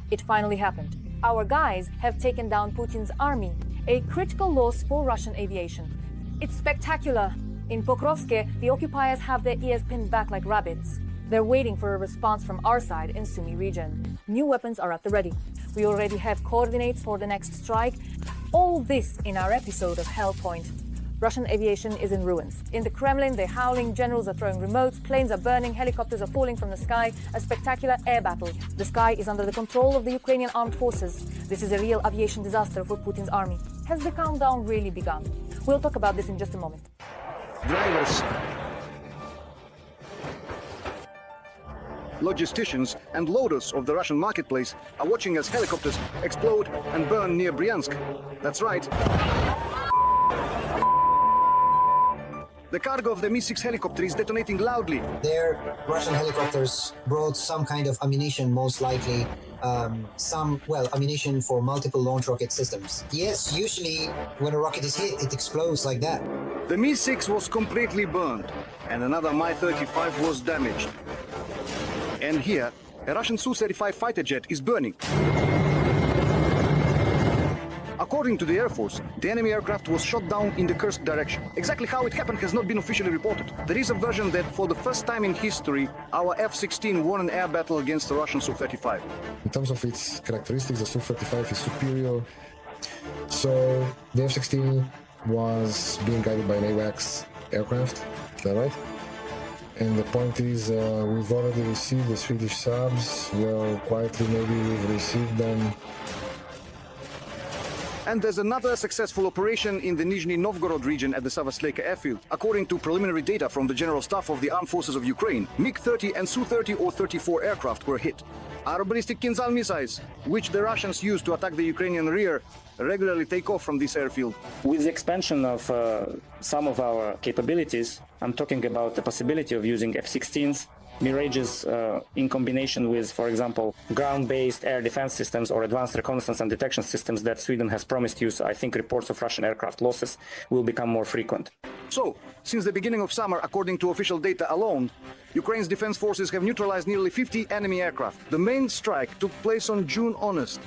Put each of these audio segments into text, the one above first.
It finally happened. Our guys have taken down Putin's army, a critical loss for Russian aviation. It's spectacular. In Pokrovsk, the occupiers have their ears pinned back like rabbits. They're waiting for a response from our side in Sumi region. New weapons are at the ready. We already have coordinates for the next strike. All this in our episode of Hell Point. Russian aviation is in ruins. In the Kremlin, they're howling, generals are throwing remotes, planes are burning, helicopters are falling from the sky, a spectacular air battle. The sky is under the control of the Ukrainian armed forces. This is a real aviation disaster for Putin's army. Has the countdown really begun? We'll talk about this in just a moment. Drivers, logisticians and loaders of the Russian marketplace are watching as helicopters explode and burn near Bryansk. That's right. The cargo of the Mi-6 helicopter is detonating loudly. Their Russian helicopters brought some kind of ammunition, most likely ammunition for multiple launch rocket systems. Yes, usually when a rocket is hit, it explodes like that. The Mi-6 was completely burned, and another Mi-35 was damaged. And here, a Russian Su-35 fighter jet is burning. According to the Air Force, the enemy aircraft was shot down in the Kursk direction. Exactly how it happened has not been officially reported. There is a version that for the first time in history, our F-16 won an air battle against the Russian Su-35. In terms of its characteristics, the Su-35 is superior. So the F-16 was being guided by an AWACS aircraft, is that right? And the point is, we've already received the Swedish subs. Well, quietly maybe we've received them. And there's another successful operation in the Nizhny Novgorod region at the Savastlayka airfield. According to preliminary data from the General Staff of the Armed Forces of Ukraine, MiG-30 and Su-30 or 34 aircraft were hit. Our ballistic Kinzhal missiles, which the Russians use to attack the Ukrainian rear, regularly take off from this airfield. With the expansion of some of our capabilities, I'm talking about the possibility of using F-16s, Mirages in combination with, for example, ground-based air defense systems or advanced reconnaissance and detection systems that Sweden has promised use. I think reports of Russian aircraft losses will become more frequent. So, since the beginning of summer, according to official data alone, Ukraine's defense forces have neutralized nearly 50 enemy aircraft. The main strike took place on June honest.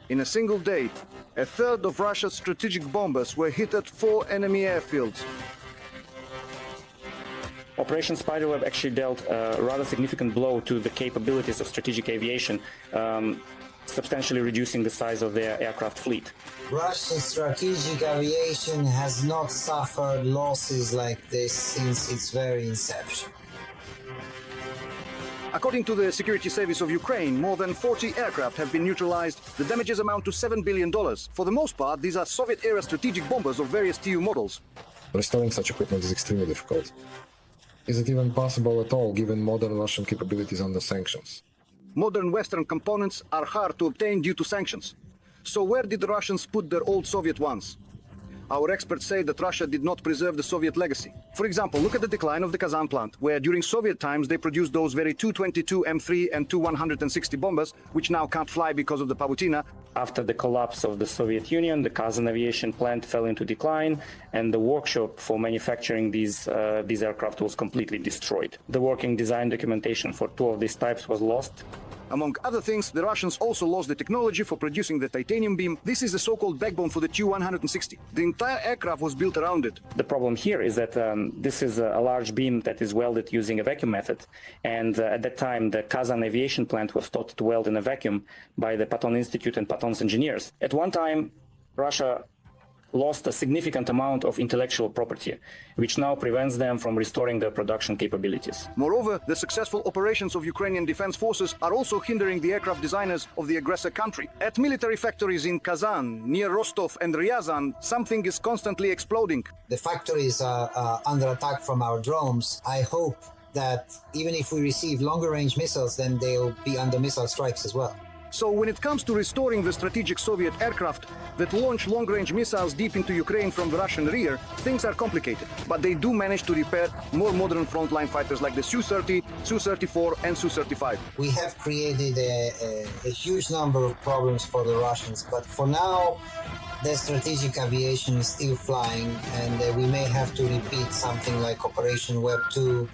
In a single day, a third of Russia's strategic bombers were hit at 4 enemy airfields. Operation Spiderweb actually dealt a rather significant blow to the capabilities of strategic aviation, substantially reducing the size of their aircraft fleet. Russian strategic aviation has not suffered losses like this since its very inception. According to the Security Service of Ukraine, more than 40 aircraft have been neutralized. The damages amount to $7 billion. For the most part, these are Soviet-era strategic bombers of various TU models. Restoring such equipment is extremely difficult. Is it even possible at all, given modern Russian capabilities under sanctions? Modern Western components are hard to obtain due to sanctions. So where did the Russians put their old Soviet ones? Our experts say that Russia did not preserve the Soviet legacy. For example, look at the decline of the Kazan plant, where during Soviet times they produced those very Tu-22 M3 and Tu-160 bombers, which now can't fly because of the Pavutina. After the collapse of the Soviet Union, the Kazan aviation plant fell into decline, and the workshop for manufacturing these aircraft was completely destroyed. The working design documentation for 2 of these types was lost. Among other things, the Russians also lost the technology for producing the titanium beam. This is the so-called backbone for the Tu-160. The entire aircraft was built around it. The problem here is that this is a large beam that is welded using a vacuum method. And at that time, the Kazan aviation plant was taught to weld in a vacuum by the Patton Institute and Patton's engineers. At one time, Russia lost a significant amount of intellectual property, which now prevents them from restoring their production capabilities. Moreover, the successful operations of Ukrainian defense forces are also hindering the aircraft designers of the aggressor country. At military factories in Kazan, near Rostov and Ryazan, something is constantly exploding. The factories are under attack from our drones. I hope that even if we receive longer-range missiles, then they'll be under missile strikes as well. So when it comes to restoring the strategic Soviet aircraft that launch long-range missiles deep into Ukraine from the Russian rear, things are complicated. But they do manage to repair more modern frontline fighters like the Su-30, Su-34 and Su-35. We have created a huge number of problems for the Russians, but for now, the strategic aviation is still flying, and we may have to repeat something like Operation Web 2.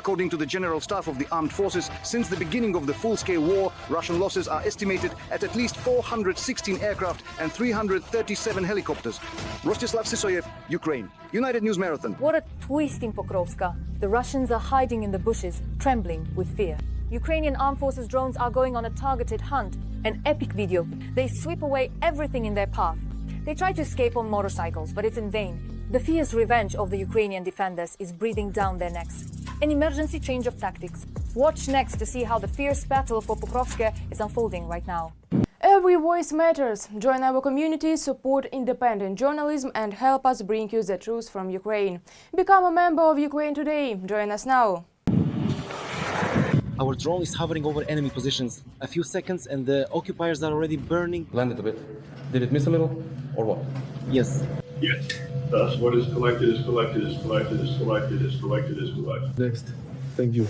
According to the General Staff of the Armed Forces, since the beginning of the full-scale war, Russian losses are estimated at least 416 aircraft and 337 helicopters. Rostislav Sisoyev, Ukraine. United News Marathon. What a twist in Pokrovsk. The Russians are hiding in the bushes, trembling with fear. Ukrainian armed forces drones are going on a targeted hunt. An epic video. They sweep away everything in their path. They try to escape on motorcycles, but it's in vain. The fierce revenge of the Ukrainian defenders is breathing down their necks. An emergency change of tactics. Watch next to see how the fierce battle for Pokrovsk is unfolding right now. Every voice matters. Join our community, support independent journalism and help us bring you the truth from Ukraine. Become a member of Ukraine today. Join us now. Our drone is hovering over enemy positions. A few seconds and the occupiers are already burning. Landed a bit. Did it miss a little or what? Yes. Yes. Thus, what is collected is collected is collected is collected is collected is collected. Next. Thank you.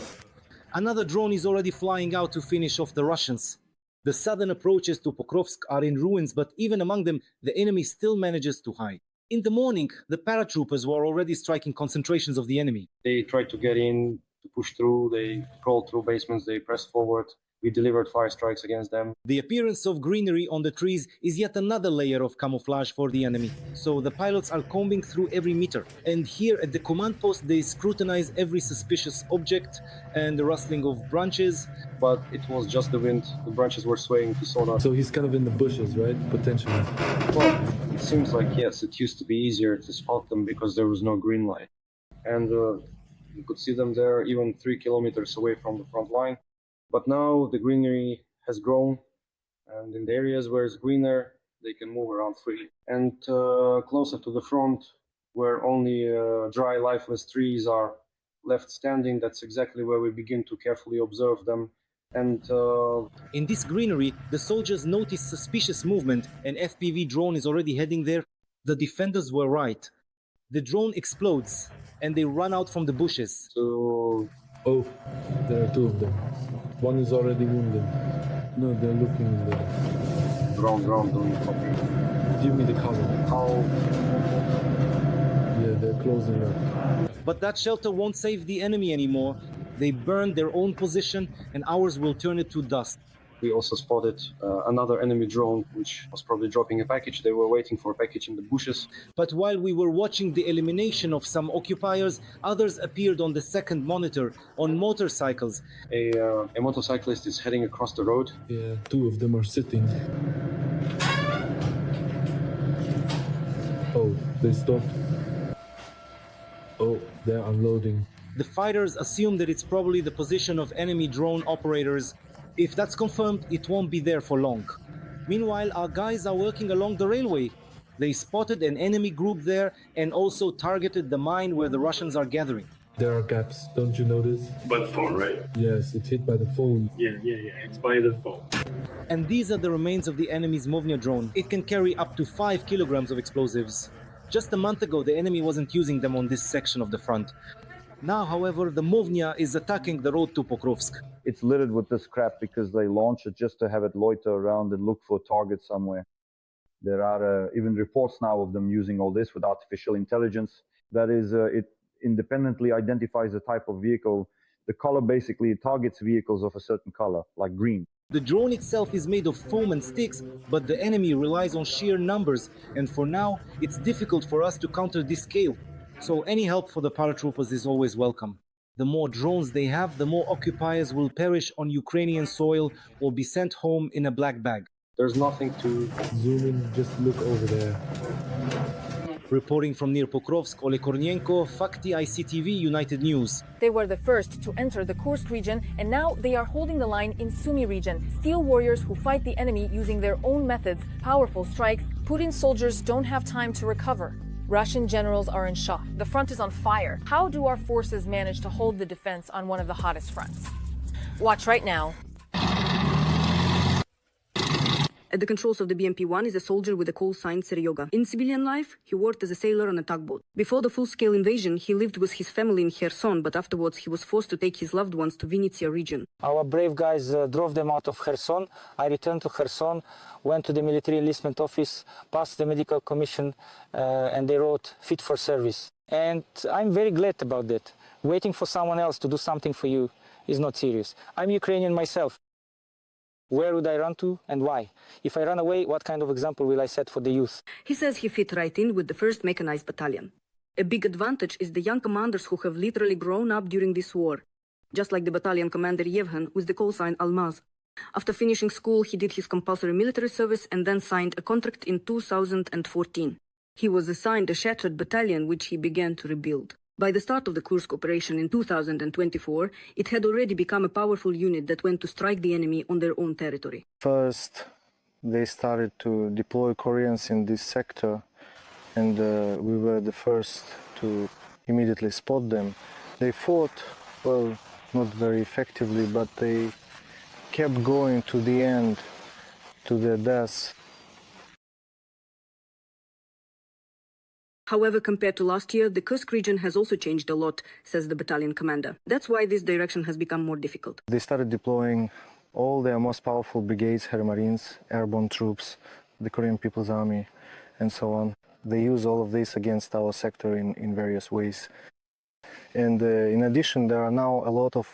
Another drone is already flying out to finish off the Russians. The southern approaches to Pokrovsk are in ruins, but even among them, the enemy still manages to hide. In the morning, the paratroopers were already striking concentrations of the enemy. They tried to get in, to push through, they crawled through basements, they pressed forward. We delivered fire strikes against them. The appearance of greenery on the trees is yet another layer of camouflage for the enemy. So the pilots are combing through every meter. And here at the command post, they scrutinize every suspicious object and the rustling of branches. But it was just the wind. The branches were swaying to sonar. So he's kind of in the bushes, right? Potentially. Well, it seems like, yes, it used to be easier to spot them because there was no green light. And you could see them there even 3 kilometers away from the front line. But now the greenery has grown, and in the areas where it's greener, they can move around freely. And closer to the front, where only dry, lifeless trees are left standing, that's exactly where we begin to carefully observe them. And in this greenery, the soldiers notice suspicious movement. An FPV drone is already heading there. The defenders were right. The drone explodes, and they run out from the bushes. So... Oh, there are two of them. One is already wounded. No, they're looking in there. Ground, doing copy. Give me the cover. How? Yeah, they're closing up. But that shelter won't save the enemy anymore. They burned their own position, and ours will turn it to dust. We also spotted another enemy drone, which was probably dropping a package. They were waiting for a package in the bushes. But while we were watching the elimination of some occupiers, others appeared on the second monitor, on motorcycles. A motorcyclist is heading across the road. Yeah, two of them are sitting. Oh, they stopped. Oh, they're unloading. The fighters assume that it's probably the position of enemy drone operators. If that's confirmed, it won't be there for long. Meanwhile, our guys are working along the railway. They spotted an enemy group there and also targeted the mine where the Russians are gathering. There are gaps, don't you notice? By the phone, right? Yes, it's hit by the phone. Yeah, it's by the phone. And these are the remains of the enemy's Movnia drone. It can carry up to 5 kilograms of explosives. Just a month ago, the enemy wasn't using them on this section of the front. Now, however, the Movnia is attacking the road to Pokrovsk. It's littered with this crap because they launch it just to have it loiter around and look for targets somewhere. There are even reports now of them using all this with artificial intelligence. That is, it independently identifies the type of vehicle. The color basically targets vehicles of a certain color, like green. The drone itself is made of foam and sticks, but the enemy relies on sheer numbers, and for now, it's difficult for us to counter this scale. So any help for the paratroopers is always welcome. The more drones they have, the more occupiers will perish on Ukrainian soil or be sent home in a black bag. There's nothing to... Zoom in, just look over there. Reporting from near Pokrovsk, Ole Kornienko, Fakti ICTV, United News. They were the first to enter the Kursk region, and now they are holding the line in Sumi region. Steel warriors who fight the enemy using their own methods, powerful strikes. Putin's soldiers don't have time to recover. Russian generals are in shock. The front is on fire. How do our forces manage to hold the defense on one of the hottest fronts? Watch right now. At the controls of the BMP-1 is a soldier with a call sign Seryoga. In civilian life, he worked as a sailor on a tugboat. Before the full-scale invasion, he lived with his family in Kherson, but afterwards he was forced to take his loved ones to Vinnytsia region. Our brave guys drove them out of Kherson. I returned to Kherson, went to the military enlistment office, passed the medical commission, and they wrote fit for service. And I'm very glad about that, Waiting for someone else to do something for you is not serious. I'm Ukrainian myself. Where would I run to and why? If I run away, what kind of example will I set for the youth? He says he fit right in with the 1st Mechanized Battalion. A big advantage is the young commanders who have literally grown up during this war. Just like the battalion commander Yevhen with the call sign Almaz. After finishing school, he did his compulsory military service and then signed a contract in 2014. He was assigned a Shahed battalion, which he began to rebuild. By the start of the Kursk operation in 2024, it had already become a powerful unit that went to strike the enemy on their own territory. First, they started to deploy Koreans in this sector, and we were the first to immediately spot them. They fought, well, not very effectively, but they kept going to the end, to their deaths. However, compared to last year, the Kursk region has also changed a lot, says the battalion commander. That's why this direction has become more difficult. They started deploying all their most powerful brigades, Air Marines, airborne troops, the Korean People's Army, and so on. They use all of this against our sector in various ways. And in addition, there are now a lot of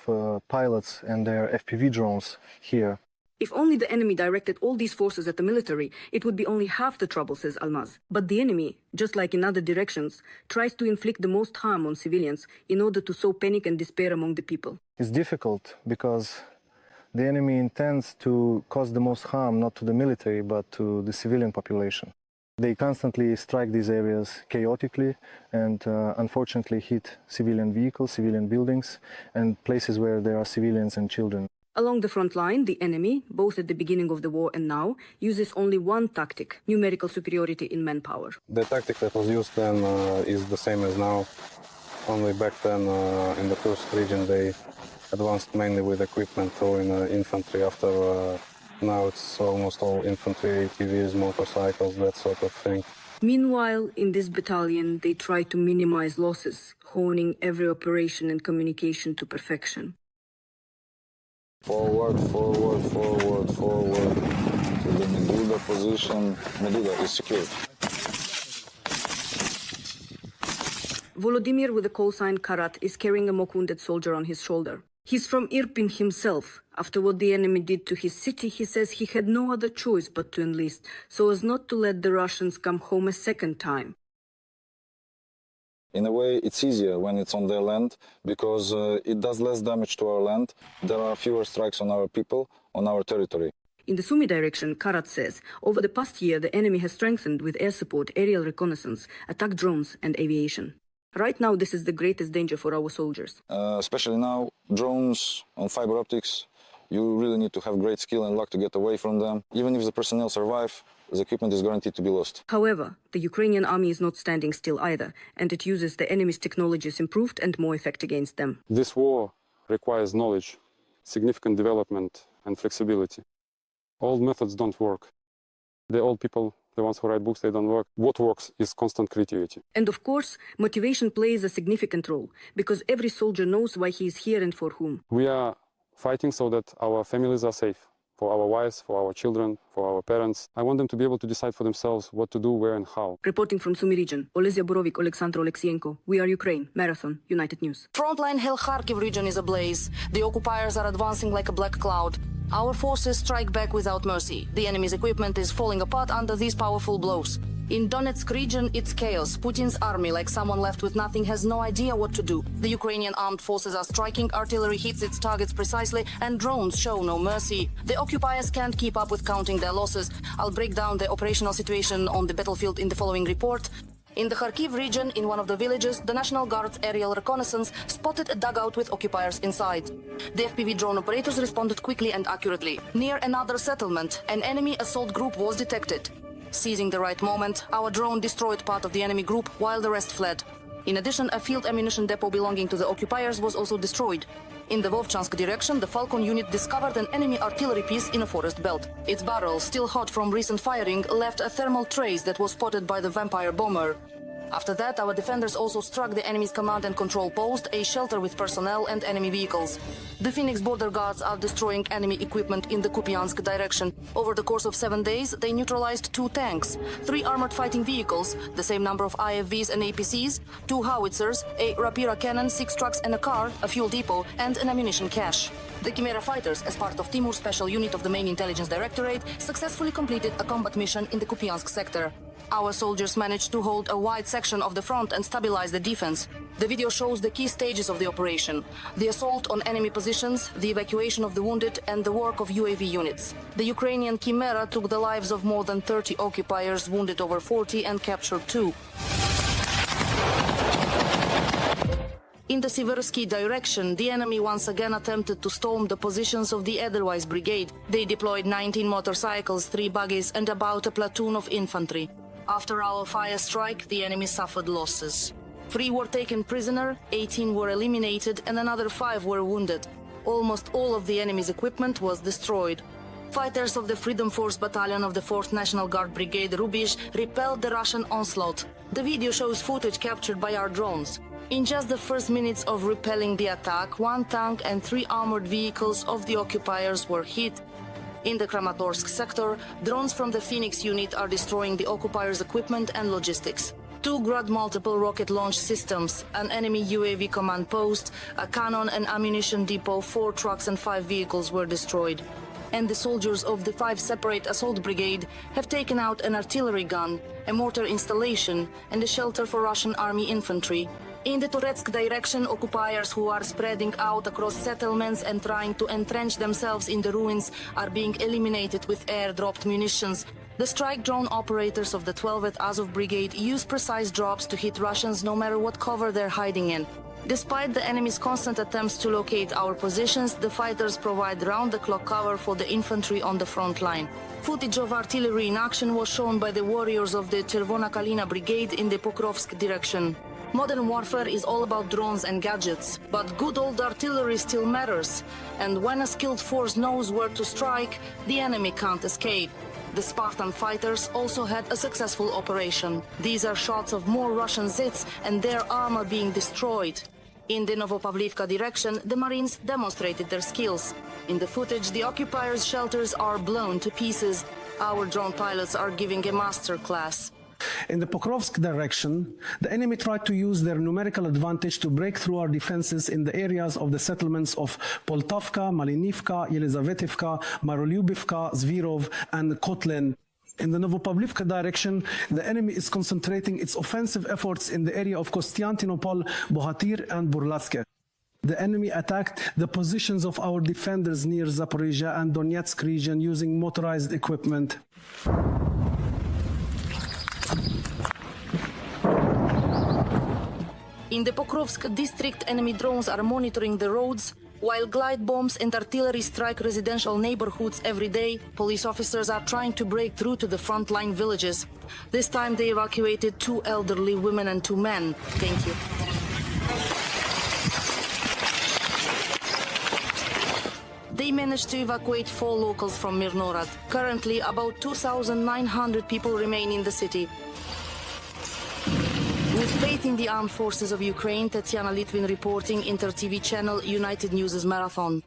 pilots and their FPV drones here. If only the enemy directed all these forces at the military, it would be only half the trouble, says Almaz. But the enemy, just like in other directions, tries to inflict the most harm on civilians in order to sow panic and despair among the people. It's difficult because the enemy intends to cause the most harm not to the military but to the civilian population. They constantly strike these areas chaotically and unfortunately hit civilian vehicles, civilian buildings, and places where there are civilians and children. Along the front line, the enemy, both at the beginning of the war and now, uses only one tactic: numerical superiority in manpower. The tactic that was used then is the same as now. Only back then in the Kursk region they advanced mainly with equipment or in infantry. After now it's almost all infantry, ATVs, motorcycles, that sort of thing. Meanwhile, in this battalion, they try to minimize losses, honing every operation and communication to perfection. Forward, forward, forward, forward to the Medulla position. Medulla is secured. Volodymyr with the call sign Karat is carrying a mock wounded soldier on his shoulder. He's from Irpin himself. After what the enemy did to his city, he says he had no other choice but to enlist, so as not to let the Russians come home a second time. In a way, it's easier when it's on their land because it does less damage to our land. There are fewer strikes on our people, on our territory. In the Sumi direction, Karat says, over the past year, the enemy has strengthened with air support, aerial reconnaissance, attack drones, and aviation. Right now, this is the greatest danger for our soldiers. Especially now, drones on fiber optics, you really need to have great skill and luck to get away from them. Even if the personnel survive, the equipment is guaranteed to be lost. However, the Ukrainian army is not standing still either, and it uses the enemy's technologies improved and more effect against them. This war requires knowledge, significant development, and flexibility. Old methods don't work. The old people, the ones who write books, they don't work. What works is constant creativity. And of course, motivation plays a significant role, because every soldier knows why he is here and for whom. We are fighting so that our families are safe. For our wives, for our children, for our parents. I want them to be able to decide for themselves what to do, where and how. Reporting from Sumi region, Olesya Borovik, Alexandra Oleksienko. We are Ukraine. Marathon, United News. Frontline Kharkiv region is ablaze. The occupiers are advancing like a black cloud. Our forces strike back without mercy. The enemy's equipment is falling apart under these powerful blows. In Donetsk region, it's chaos. Putin's army, like someone left with nothing, has no idea what to do. The Ukrainian armed forces are striking, artillery hits its targets precisely, and drones show no mercy. The occupiers can't keep up with counting their losses. I'll break down the operational situation on the battlefield in the following report. In the Kharkiv region, in one of the villages, the National Guard's aerial reconnaissance spotted a dugout with occupiers inside. The FPV drone operators responded quickly and accurately. Near another settlement, an enemy assault group was detected. Seizing the right moment, our drone destroyed part of the enemy group while the rest fled. In addition, a field ammunition depot belonging to the occupiers was also destroyed. In the Vovchansk direction, the Falcon unit discovered an enemy artillery piece in a forest belt. Its barrel, still hot from recent firing, left a thermal trace that was spotted by the Vampire bomber. After that, our defenders also struck the enemy's command and control post, a shelter with personnel and enemy vehicles. The Phoenix border guards are destroying enemy equipment in the Kupiansk direction. Over the course of 7 days, they neutralized 2 tanks, 3 armored fighting vehicles, the same number of IFVs and APCs, 2 howitzers, a Rapira cannon, 6 trucks and a car, a fuel depot, and an ammunition cache. The Chimera fighters, as part of Timur's special unit of the main intelligence directorate, successfully completed a combat mission in the Kupiansk sector. Our soldiers managed to hold a wide section of the front and stabilize the defense. The video shows the key stages of the operation: the assault on enemy positions, the evacuation of the wounded, and the work of UAV units. The Ukrainian Chimera took the lives of more than 30 occupiers, wounded over 40, and captured 2. In the Siversky direction, the enemy once again attempted to storm the positions of the Edelweiss Brigade. They deployed 19 motorcycles, 3 buggies, and about a platoon of infantry. After our fire strike, the enemy suffered losses. 3 were taken prisoner, 18 were eliminated, and another 5 were wounded. Almost all of the enemy's equipment was destroyed. Fighters of the Freedom Force Battalion of the 4th National Guard Brigade Rubish repelled the Russian onslaught. The video shows footage captured by our drones. In just the first minutes of repelling the attack, 1 tank and 3 armored vehicles of the occupiers were hit. In the Kramatorsk sector, drones from the Phoenix unit are destroying the occupiers' equipment and logistics. 2 Grad multiple rocket launch systems, an enemy UAV command post, a cannon and ammunition depot, 4 trucks and 5 vehicles were destroyed. And the soldiers of the 5 separate assault brigade have taken out an artillery gun, a mortar installation, and a shelter for Russian army infantry. In the Donetsk direction, occupiers who are spreading out across settlements and trying to entrench themselves in the ruins are being eliminated with air-dropped munitions. The strike drone operators of the 12th Azov Brigade use precise drops to hit Russians no matter what cover they're hiding in. Despite the enemy's constant attempts to locate our positions, the fighters provide round-the-clock cover for the infantry on the front line. Footage of artillery in action was shown by the warriors of the Chervona Kalina Brigade in the Pokrovsk direction. Modern warfare is all about drones and gadgets, but good old artillery still matters. And when a skilled force knows where to strike, the enemy can't escape. The Spartan fighters also had a successful operation. These are shots of more Russian Zits and their armor being destroyed. In the Novopavlivka direction, the Marines demonstrated their skills. In the footage, the occupiers' shelters are blown to pieces. Our drone pilots are giving a master class. In the Pokrovsk direction, the enemy tried to use their numerical advantage to break through our defenses in the areas of the settlements of Poltavka, Malinivka, Yelizavetivka, Marolyubivka, Zvirov, and Kotlin. In the Novopavlivka direction, the enemy is concentrating its offensive efforts in the area of Kostiantynopol, Bohatyr, and Burlatsk. The enemy attacked the positions of our defenders near Zaporizhia and Donetsk region using motorized equipment. In the Pokrovsk district, enemy drones are monitoring the roads, while glide bombs and artillery strike residential neighborhoods every day. Police officers are trying to break through to the frontline villages. This time they evacuated 2 elderly women and 2 men. Thank you. They managed to evacuate 4 locals from Mirnorad. Currently, about 2,900 people remain in the city. With faith in the armed forces of Ukraine, Tatiana Litvin reporting, Inter-TV channel, United News' Marathon.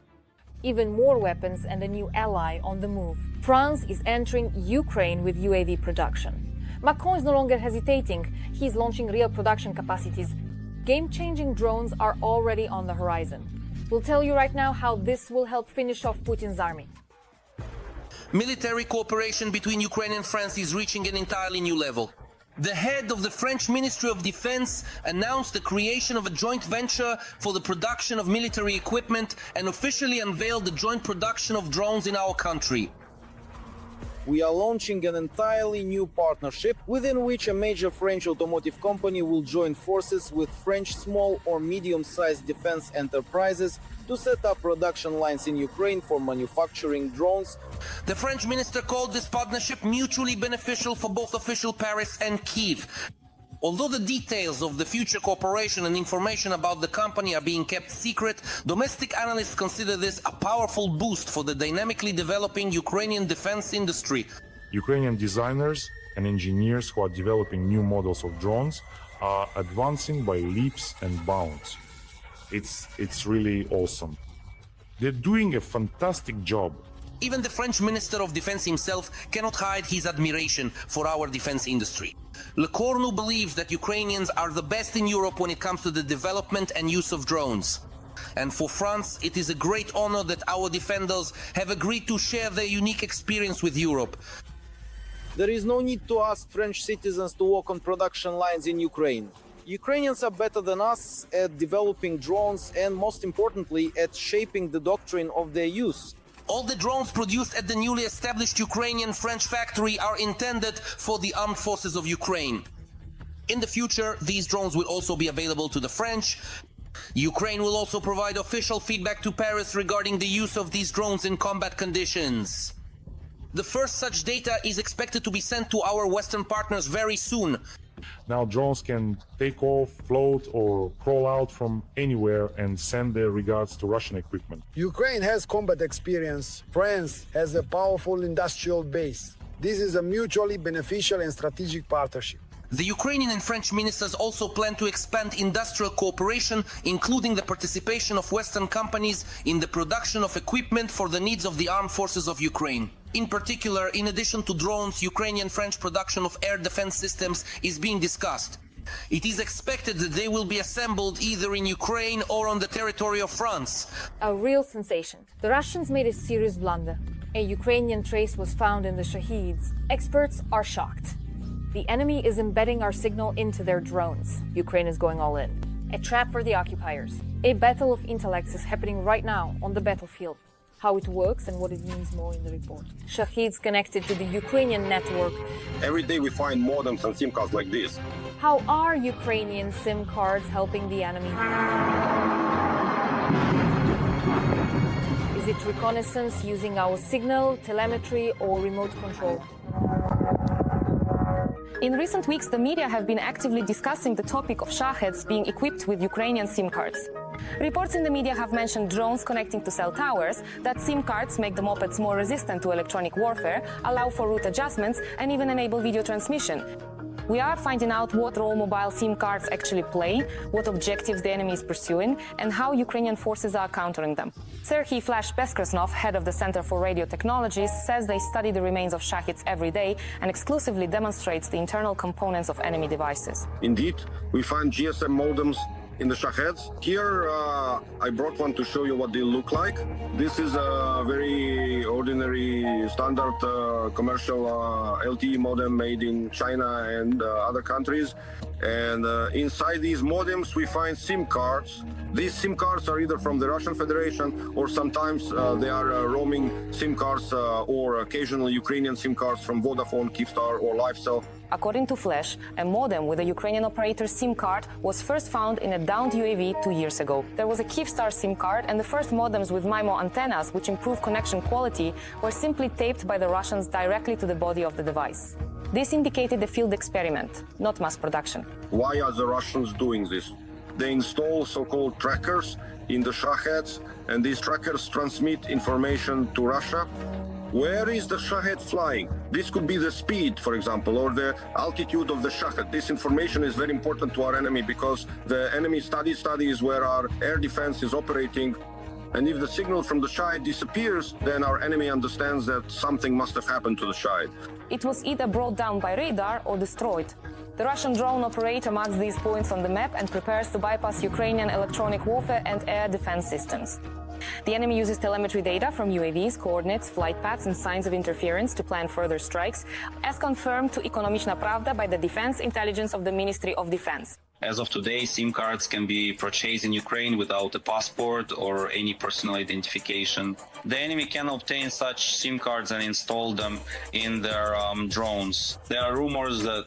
Even more weapons and a new ally on the move. France is entering Ukraine with UAV production. Macron is no longer hesitating. He's launching real production capacities. Game-changing drones are already on the horizon. We'll tell you right now how this will help finish off Putin's army. Military cooperation between Ukraine and France is reaching an entirely new level. The head of the French Ministry of Defense announced the creation of a joint venture for the production of military equipment and officially unveiled the joint production of drones in our country. We are launching an entirely new partnership within which a major French automotive company will join forces with French small or medium-sized defense enterprises to set up production lines in Ukraine for manufacturing drones. The French minister called this partnership mutually beneficial for both official Paris and Kyiv. Although the details of the future cooperation and information about the company are being kept secret, domestic analysts consider this a powerful boost for the dynamically developing Ukrainian defense industry. Ukrainian designers and engineers who are developing new models of drones are advancing by leaps and bounds. It's really awesome. They're doing a fantastic job. Even the French Minister of Defense himself cannot hide his admiration for our defense industry. Le Cornu believes that Ukrainians are the best in Europe when it comes to the development and use of drones. And for France, it is a great honor that our defenders have agreed to share their unique experience with Europe. There is no need to ask French citizens to work on production lines in Ukraine. Ukrainians are better than us at developing drones and, most importantly, at shaping the doctrine of their use. All the drones produced at the newly established Ukrainian-French factory are intended for the armed forces of Ukraine. In the future, these drones will also be available to the French. Ukraine will also provide official feedback to Paris regarding the use of these drones in combat conditions. The first such data is expected to be sent to our Western partners very soon. Now drones can take off, float, or crawl out from anywhere and send their regards to Russian equipment. Ukraine has combat experience. France has a powerful industrial base. This is a mutually beneficial and strategic partnership. The Ukrainian and French ministers also plan to expand industrial cooperation, including the participation of Western companies in the production of equipment for the needs of the armed forces of Ukraine. In particular, in addition to drones, Ukrainian-French production of air defense systems is being discussed. It is expected that they will be assembled either in Ukraine or on the territory of France. A real sensation. The Russians made a serious blunder. A Ukrainian trace was found in the Shaheds. Experts are shocked. The enemy is embedding our signal into their drones. Ukraine is going all in. A trap for the occupiers. A battle of intellects is happening right now on the battlefield. How it works and what it means more in the report. Shaheds connected to the Ukrainian network. Every day we find modems and SIM cards like this. How are Ukrainian SIM cards helping the enemy? Is it reconnaissance using our signal, telemetry, or remote control? In recent weeks, the media have been actively discussing the topic of Shaheds being equipped with Ukrainian SIM cards. Reports in the media have mentioned drones connecting to cell towers, that SIM cards make the mopeds more resistant to electronic warfare, allow for route adjustments, and even enable video transmission. We are finding out what role mobile SIM cards actually play, what objectives the enemy is pursuing, and how Ukrainian forces are countering them. Serhiy Flash Beskrasnov, head of the Center for Radio Technologies, says they study the remains of Shaheds every day and exclusively demonstrates the internal components of enemy devices. Indeed, we find GSM modems in the Shaheds. Here I brought one to show you what they look like. This is a very ordinary standard commercial LTE modem made in China and other countries. And inside these modems we find SIM cards. These SIM cards are either from the Russian Federation or sometimes they are roaming SIM cards or occasionally Ukrainian SIM cards from Vodafone, Kyivstar or LifeCell. According to Flash, a modem with a Ukrainian operator's SIM card was first found in a downed UAV 2 years ago. There was a Kyivstar SIM card, and the first modems with MIMO antennas, which improve connection quality, were simply taped by the Russians directly to the body of the device. This indicated a field experiment, not mass production. Why are the Russians doing this? They install so-called trackers in the Shaheds, and these trackers transmit information to Russia. Where is the Shahed flying? This could be the speed, for example, or the altitude of the Shahed. This information is very important to our enemy because the enemy studies where our air defense is operating. And if the signal from the Shahed disappears, then our enemy understands that something must have happened to the Shahed. It was either brought down by radar or destroyed. The Russian drone operator marks these points on the map and prepares to bypass Ukrainian electronic warfare and air defense systems. The enemy uses telemetry data from UAVs, coordinates, flight paths, and signs of interference to plan further strikes, as confirmed to Ekonomiczna Prawda by the Defense Intelligence of the Ministry of Defense. As of today, SIM cards can be purchased in Ukraine without a passport or any personal identification. The enemy can obtain such SIM cards and install them in their drones. There are rumors that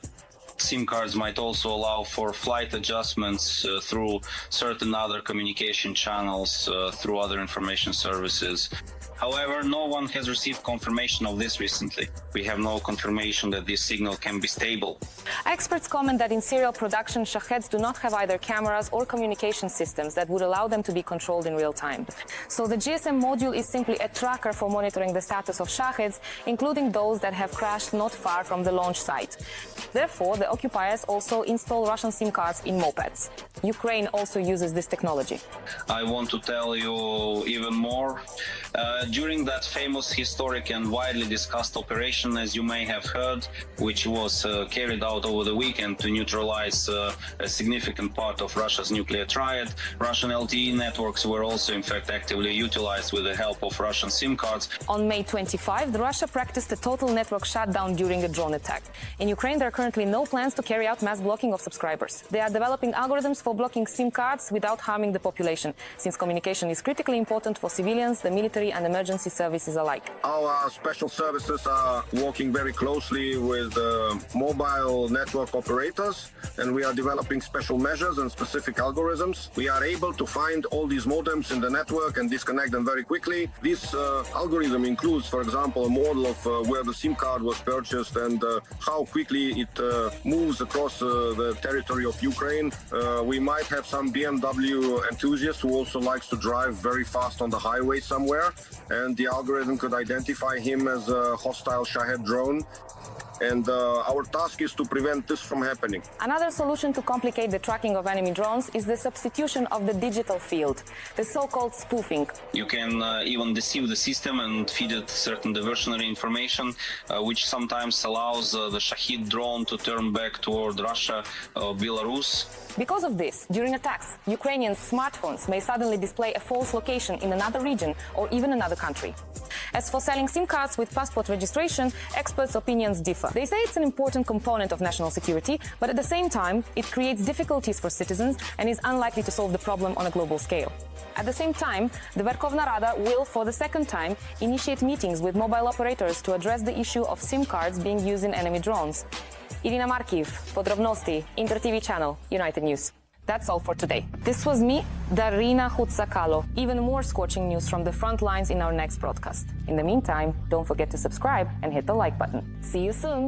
SIM cards might also allow for flight adjustments through certain other communication channels, through other information services. However, no one has received confirmation of this recently. We have no confirmation that this signal can be stable. Experts comment that in serial production, Shaheds do not have either cameras or communication systems that would allow them to be controlled in real time. So the GSM module is simply a tracker for monitoring the status of Shaheds, including those that have crashed not far from the launch site. Therefore, the occupiers also install Russian SIM cards in mopeds. Ukraine also uses this technology. I want to tell you even more. During that famous, historic and widely discussed operation, as you may have heard, which was carried out over the weekend to neutralize a significant part of Russia's nuclear triad, Russian LTE networks were also in fact actively utilized with the help of Russian SIM cards. On May 25, Russia practiced a total network shutdown during a drone attack. In Ukraine, there are currently no plans to carry out mass blocking of subscribers. They are developing algorithms for blocking SIM cards without harming the population, since communication is critically important for civilians, the military and emergency services alike. Our special services are working very closely with mobile network operators, and we are developing special measures and specific algorithms. We are able to find all these modems in the network and disconnect them very quickly. This algorithm includes, for example, a model of where the SIM card was purchased and how quickly it moves across the territory of Ukraine. We might have some BMW enthusiast who also likes to drive very fast on the highway somewhere, and the algorithm could identify him as a hostile Shahed drone. And our task is to prevent this from happening. Another solution to complicate the tracking of enemy drones is the substitution of the digital field, the so-called spoofing. You can even deceive the system and feed it certain diversionary information, which sometimes allows the Shahed drone to turn back toward Russia or Belarus. Because of this, during attacks, Ukrainian smartphones may suddenly display a false location in another region or even another country. As for selling SIM cards with passport registration, experts' opinions differ. They say it's an important component of national security, but at the same time, it creates difficulties for citizens and is unlikely to solve the problem on a global scale. At the same time, the Verkhovna Rada will, for the second time, initiate meetings with mobile operators to address the issue of SIM cards being used in enemy drones. Irina Markiv, Podrobnosti, Inter TV channel, United News. That's all for today. This was me, Darina Hutsakalo. Even more scorching news from the front lines in our next broadcast. In the meantime, don't forget to subscribe and hit the like button. See you soon.